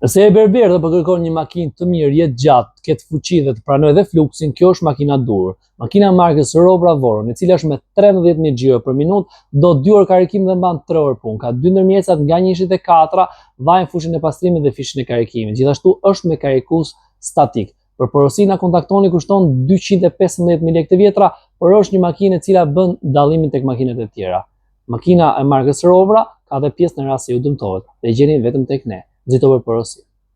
Nëse e berber dhe përkërkon një makinë të mirë, jetë gjatë, ketë fuqi dhe të pranojë dhe fluksin, kjo është makina dur. Makina markës Robra Voron, e cila është me 13.000 gjiro për minutë, do 2 orë karikim dhe mban 3 orë punë. Ka 2 ndërmjetësat nga 1.4, vajnë fushën e pastrimit dhe fishën e karikimit. Gjithashtu është me karikus statik. Për porosi na kontaktoni, kushton 215.000 lekë të vjetra, por është një makinë e cila bën dallimin tek makinat e tjera. Makina e markës Robra ka dhe pjesë në rast se ju dëmtohet dhe gjeni vetëm tek ne. Nxito për porosi.